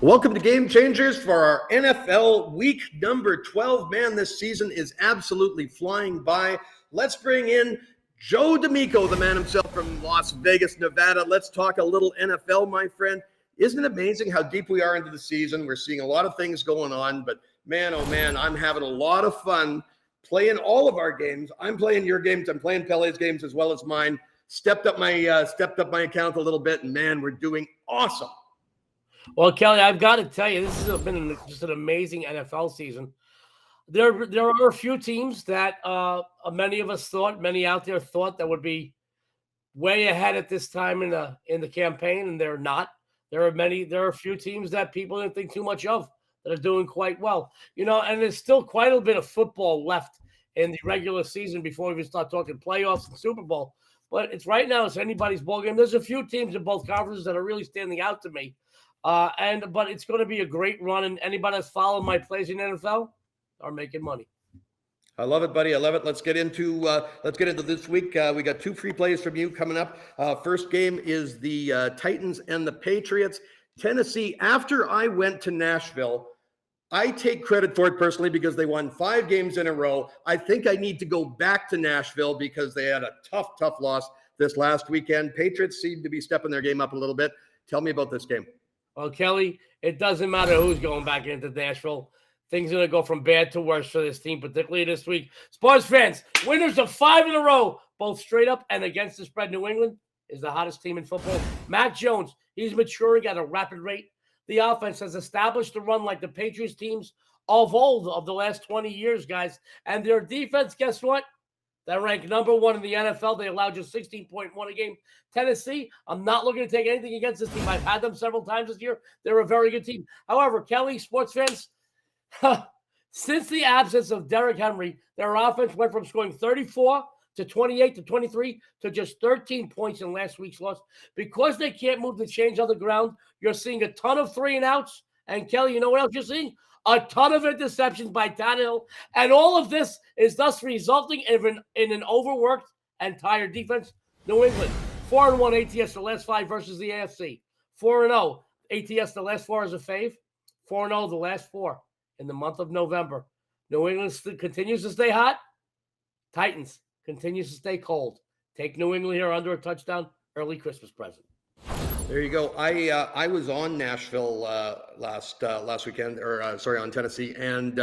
Welcome to Game Changers for our NFL week number 12. Man, this season is absolutely flying by. Let's bring in Joe D'Amico, the man himself from Las Vegas, Nevada. Let's talk a little NFL, my friend. Isn't it amazing how deep we are into the season? We're seeing a lot of things going on, but man, oh man, I'm having a lot of fun playing all of our games. I'm playing your games. I'm playing Pele's games as well as mine. Stepped up my account a little bit, and man, we're doing awesome. Well, Kelly, I've got to tell you, this has been just an amazing NFL season. There are a few teams that many out there thought that would be way ahead at this time in the campaign, and they're not. There are a few teams that people didn't think too much of that are doing quite well. And there's still quite a bit of football left in the regular season before we even start talking playoffs and Super Bowl. But it's anybody's ball game. There's a few teams in both conferences that are really standing out to me. But it's going to be a great run, and anybody that's following my plays in NFL are making money. I love it, buddy. I love it. Let's get into this week. We got two free plays from you coming up. First game is the Titans and the Patriots. Tennessee, after I went to Nashville, I take credit for it personally because they won 5 games in a row. I think I need to go back to Nashville because they had a tough loss this last weekend. Patriots seem to be stepping their game up a little bit. Tell me about this game. Well, Kelly, it doesn't matter who's going back into Nashville. Things are going to go from bad to worse for this team, particularly this week. Sports fans, winners of 5 in a row, both straight up and against the spread. New England is the hottest team in football. Mac Jones, he's maturing at a rapid rate. The offense has established the run like the Patriots teams of old of the last 20 years, guys. And their defense, guess what? They're ranked number 1 in the NFL. They allowed just 16.1 a game. Tennessee, I'm not looking to take anything against this team. I've had them several times this year. They're a very good team. However, Kelly, sports fans, since the absence of Derrick Henry, their offense went from scoring 34 to 28 to 23 to just 13 points in last week's loss. Because they can't move the chains on the ground, you're seeing a ton of 3-and-outs. And Kelly, you know what else you're seeing? A ton of interceptions by Tannehill. And all of this is thus resulting in an overworked and tired defense. New England, 4-1 ATS the last 5 versus the AFC. 4-0 ATS the last 4 as a fave. 4-0 the last 4 in the month of November. New England continues to stay hot. Titans continues to stay cold. Take New England here under a touchdown. Early Christmas present. There you go. I was on Nashville last weekend, on Tennessee, and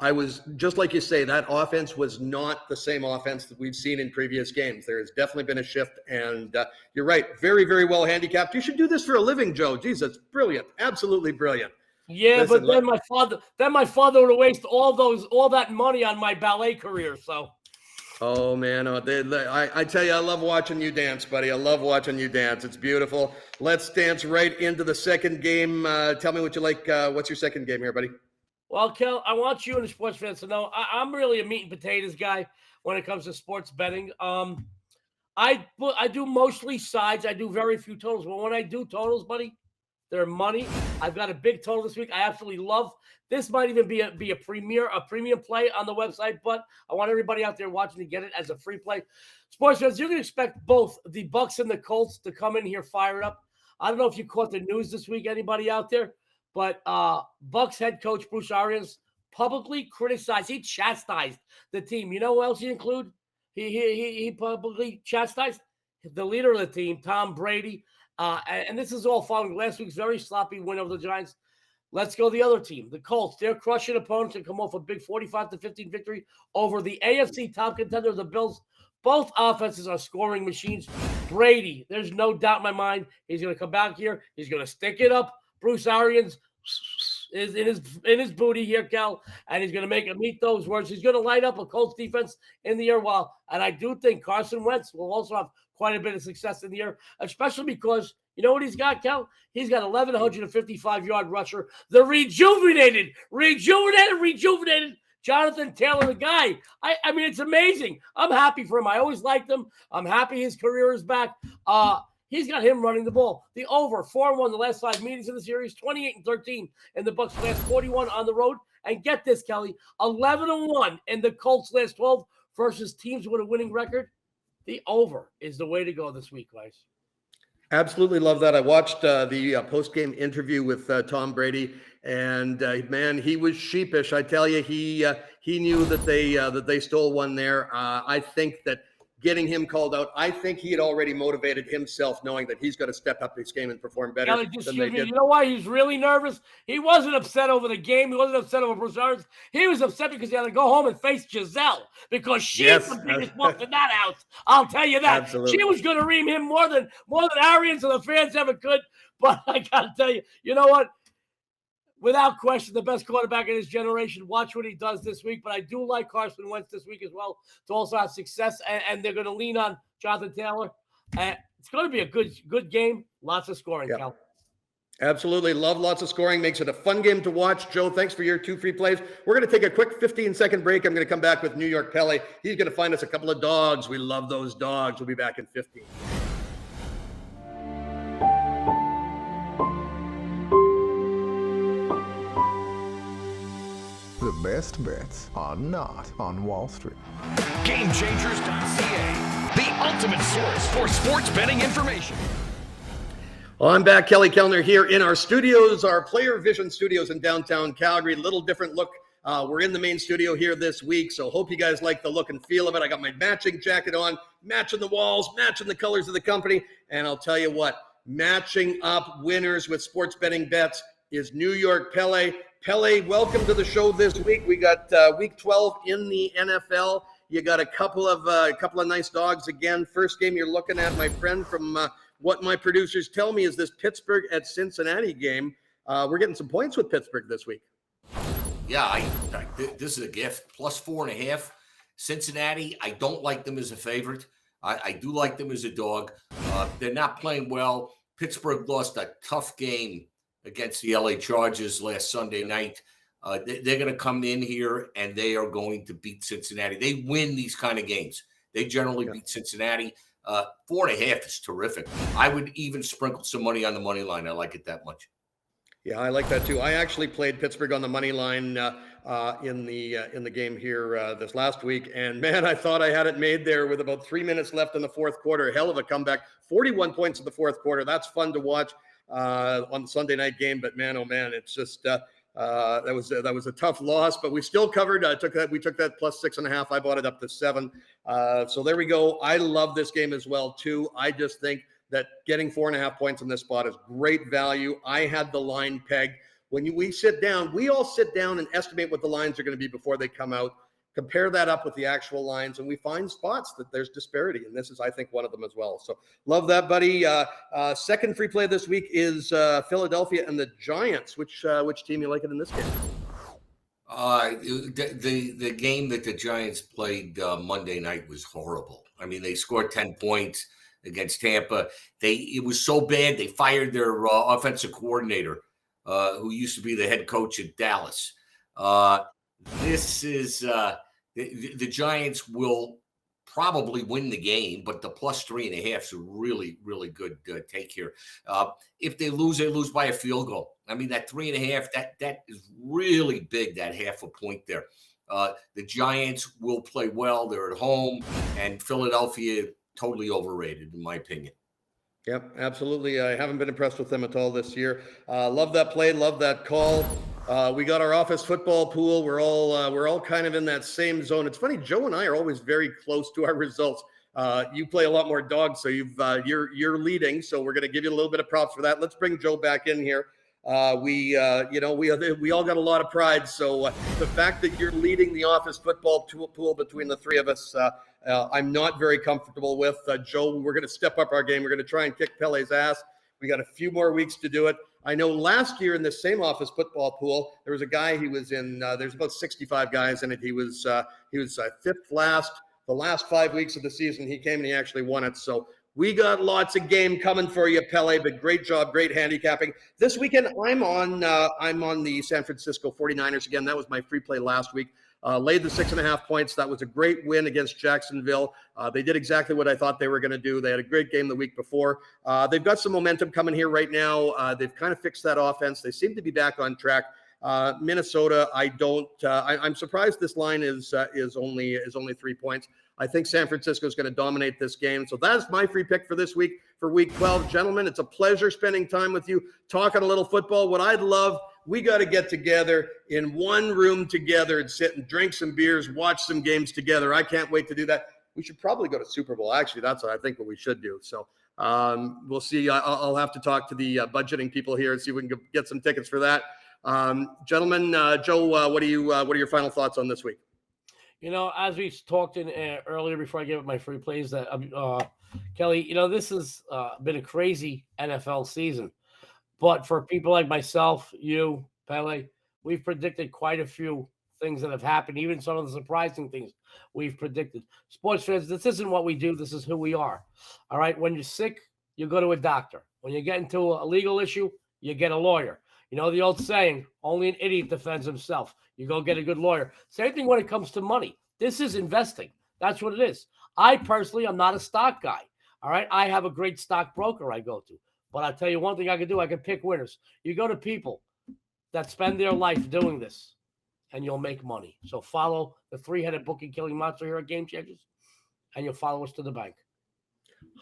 I was just like you say. That offense was not the same offense that we've seen in previous games. There has definitely been a shift, and you're right. Very, very well handicapped. You should do this for a living, Joe. Geez, that's brilliant. Absolutely brilliant. Yeah, listen, but then my father would waste all that money on my ballet career. So. Oh, man. I tell you, I love watching you dance, buddy. I love watching you dance. It's beautiful. Let's dance right into the second game. Tell me what you like. What's your second game here, buddy? Well, Kel, I want you and the sports fans to know I'm really a meat and potatoes guy when it comes to sports betting. I do mostly sides. I do very few totals. But when I do totals, buddy, they're money. I've got a big total this week. I absolutely love. This might even be a premium play on the website, but I want everybody out there watching to get it as a free play. Sports fans, you can expect both the Bucs and the Colts to come in here fired up. I don't know if you caught the news this week, anybody out there, but Bucs head coach Bruce Arians publicly criticized. He chastised the team. You know who else he included? He publicly chastised the leader of the team, Tom Brady. And this is all following last week's very sloppy win over the Giants. Let's go the other team, the Colts. They're crushing opponents and come off a big 45-15 victory over the AFC top contender, the Bills. Both offenses are scoring machines. Brady, there's no doubt in my mind, he's going to come back here. He's going to stick it up. Bruce Arians is in his booty here, Cal, and he's going to make him eat those words. He's going to light up a Colts defense in the air and I do think Carson Wentz will also have quite a bit of success in the air, especially because you know what he's got, Cal? He's got 1,155-yard rusher, the rejuvenated Jonathan Taylor, the guy. I mean, it's amazing. I'm happy for him. I always liked him. I'm happy his career is back. He's got him running the ball. The over, 4-1 the last 5 meetings in the series, 28-13 in the Bucs last 41 on the road. And get this, Kelly, 11-1 in the Colts last 12 versus teams with a winning record. The over is the way to go this week, guys. Absolutely love that. I watched the post-game interview with Tom Brady, and man, he was sheepish. I tell you, he knew that they stole one there. I think that getting him called out, I think he had already motivated himself, knowing that he's got to step up his game and perform better than they did. You know why he's really nervous? He wasn't upset over the game. He wasn't upset over Bruce Arians. He was upset because he had to go home and face Giselle because she's the biggest wolf in that house. I'll tell you that. Absolutely. She was going to ream him more than Arians and the fans ever could. But I got to tell you, you know what? Without question, the best quarterback in his generation. Watch what he does this week. But I do like Carson Wentz this week as well to also have success. And they're going to lean on Jonathan Taylor. It's going to be a good game. Lots of scoring, Cal. Absolutely. Love lots of scoring. Makes it a fun game to watch. Joe, thanks for your 2 free plays. We're going to take a quick 15-second break. I'm going to come back with New York Pele. He's going to find us a couple of dogs. We love those dogs. We'll be back in 15. The best bets are not on Wall Street. GameChangerz.ca, the ultimate source for sports betting information. Well, I'm back. Kelly Kellner here in our studios, our Player Vision studios in downtown Calgary. Little different look. We're in the main studio here this week, so hope you guys like the look and feel of it. I got my matching jacket on, matching the walls, matching the colors of the company, and I'll tell you what, matching up winners with sports betting bets is New York Pele. Pele, welcome to the show this week. We got week 12 in the NFL. You got a couple of nice dogs again. First game you're looking at, my friend, from what my producers tell me is this Pittsburgh at Cincinnati game. We're getting some points with Pittsburgh this week. Yeah, this is a gift. Plus 4.5. Cincinnati, I don't like them as a favorite. I do like them as a dog. They're not playing well. Pittsburgh lost a tough game against the LA Chargers last Sunday night. They're going to come in here and they are going to beat Cincinnati. They win these kind of games. They generally beat Cincinnati. 4.5 is terrific. I would even sprinkle some money on the money line. I like it that much. Yeah, I like that too. I actually played Pittsburgh on the money line in the game here this last week, and man, I thought I had it made there with about 3 minutes left in the fourth quarter. Hell of a comeback, 41 points in the fourth quarter. That's fun to watch on the Sunday night game. But man, oh man, it's just that was a tough loss, but we still covered. We took that plus 6.5. I bought it up to 7. So there we go. I love this game as well too. I just think that getting 4.5 points in this spot is great value. I had the line pegged. When we sit down, we all sit down and estimate what the lines are going to be before they come out. Compare that up with the actual lines, and we find spots that there's disparity, and this is, I think, one of them as well. So love that, buddy. Second free play this week is Philadelphia and the Giants. Which team you like it in this game? The game that the Giants played Monday night was horrible. I mean, they scored 10 points against Tampa. It was so bad they fired their offensive coordinator, who used to be the head coach at Dallas. This is the Giants will probably win the game, but the plus 3.5 is a really, really good take here. If they lose by a field goal. I mean, that 3.5, that is really big, that half a point there. The Giants will play well. They're at home, and Philadelphia totally overrated, in my opinion. Yep, absolutely. I haven't been impressed with them at all this year. Love that play. Love that call. We got our office football pool. We're all kind of in that same zone. It's funny. Joe and I are always very close to our results. You play a lot more dogs, so you're leading. So we're going to give you a little bit of props for that. Let's bring Joe back in here. We all got a lot of pride. So the fact that you're leading the office football pool between the three of us, I'm not very comfortable with. Joe, we're going to step up our game. We're going to try and kick Pele's ass. We got a few more weeks to do it. I know last year in this same office football pool, there was a guy he was in. There's about 65 guys in it. He was fifth last. The last 5 weeks of the season, he came and he actually won it. So we got lots of game coming for you, Pele. But great job, great handicapping this weekend. I'm on the San Francisco 49ers again. That was my free play last week. Laid the 6.5 points. That was a great win against Jacksonville. They did exactly what I thought they were going to do. They had a great game the week before. They've got some momentum coming here right now. They've kind of fixed that offense. They seem to be back on track. Minnesota, I'm surprised this line is only 3 points. I think San Francisco is going to dominate this game. So that's my free pick for this week. for week 12. Gentlemen, it's a pleasure spending time with you, talking a little football. What I'd love, we got to get together in one room together and sit and drink some beers, watch some games together. I can't wait to do that. We should probably go to Super Bowl. Actually, that's what I think what we should do. So we'll see. I'll have to talk to the budgeting people here and see if we can get some tickets for that. Gentlemen, Joe, what are your final thoughts on this week? As we talked in earlier before I gave up my free plays, that Kelly, this has been a crazy NFL season. But for people like myself, you, Pele, we've predicted quite a few things that have happened, even some of the surprising things we've predicted. Sports fans, this isn't what we do. This is who we are. All right. When you're sick, you go to a doctor. When you get into a legal issue, you get a lawyer. The old saying, only an idiot defends himself. You go get a good lawyer. Same thing when it comes to money. This is investing. That's what it is. I personally, I'm not a stock guy. All right. I have a great stock broker I go to. But I'll tell you one thing I can do. I can pick winners. You go to people that spend their life doing this, and you'll make money. So follow the three-headed bookie killing monster here at GameChangerz, and you'll follow us to the bank.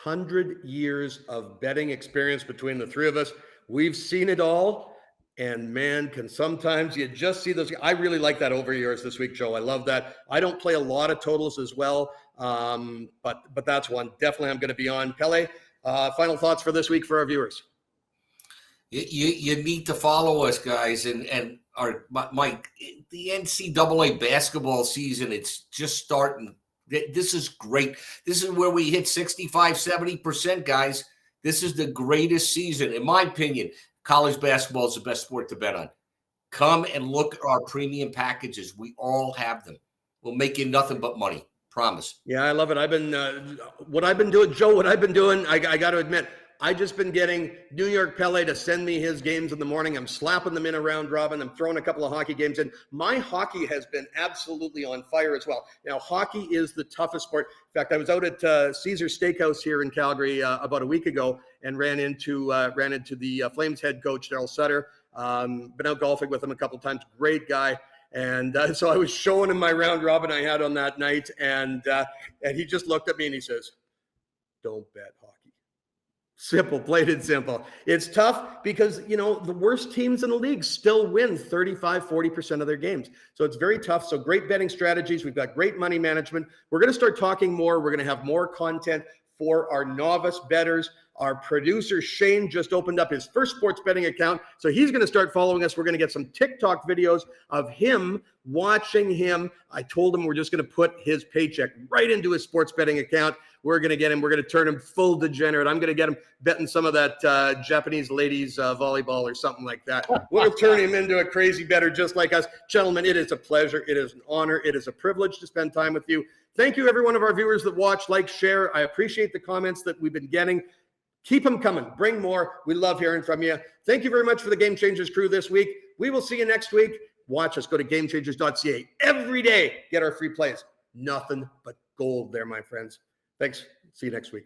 100 years of betting experience between the three of us. We've seen it all. And man, sometimes you just see those. I really like that over yours this week, Joe. I love that. I don't play a lot of totals as well. But that's one. Definitely I'm going to be on. Pele, final thoughts for this week for our viewers. You need to follow us, guys, and Mike, the NCAA basketball season, it's just starting. This is great. This is where we hit 65, 70%, guys. This is the greatest season. In my opinion, college basketball is the best sport to bet on. Come and look at our premium packages. We all have them. We'll make you nothing but money. Promise. Yeah, I love it. I've been what I've been doing, Joe, I got to admit, I just been getting New York Pele to send me his games in the morning. I'm slapping them in a round robin. I'm throwing a couple of hockey games in. My hockey has been absolutely on fire as well. Now, hockey is the toughest sport. In fact, I was out at Caesar's Steakhouse here in Calgary about a week ago and ran into the Flames head coach, Daryl Sutter. Been out golfing with him a couple of times. Great guy. And so I was showing him my round robin I had on that night. And he just looked at me and he says, "Don't bet hockey." Simple, plain and simple. It's tough because, the worst teams in the league still win 35, 40% of their games. So it's very tough. So great betting strategies. We've got great money management. We're going to start talking more. We're going to have more content for our novice bettors. Our producer, Shane, just opened up his first sports betting account. So he's going to start following us. We're going to get some TikTok videos of him watching him. I told him we're just going to put his paycheck right into his sports betting account. We're going to get him. We're going to turn him full degenerate. I'm going to get him betting some of that Japanese ladies volleyball or something like that. We'll turn him into a crazy bettor just like us. Gentlemen, it is a pleasure. It is an honor. It is a privilege to spend time with you. Thank you, every one of our viewers that watch, like, share. I appreciate the comments that we've been getting. Keep them coming. Bring more. We love hearing from you. Thank you very much for the GameChangerz crew this week. We will see you next week. Watch us. Go to GameChangerz.ca. Every day, get our free plays. Nothing but gold there, my friends. Thanks. See you next week.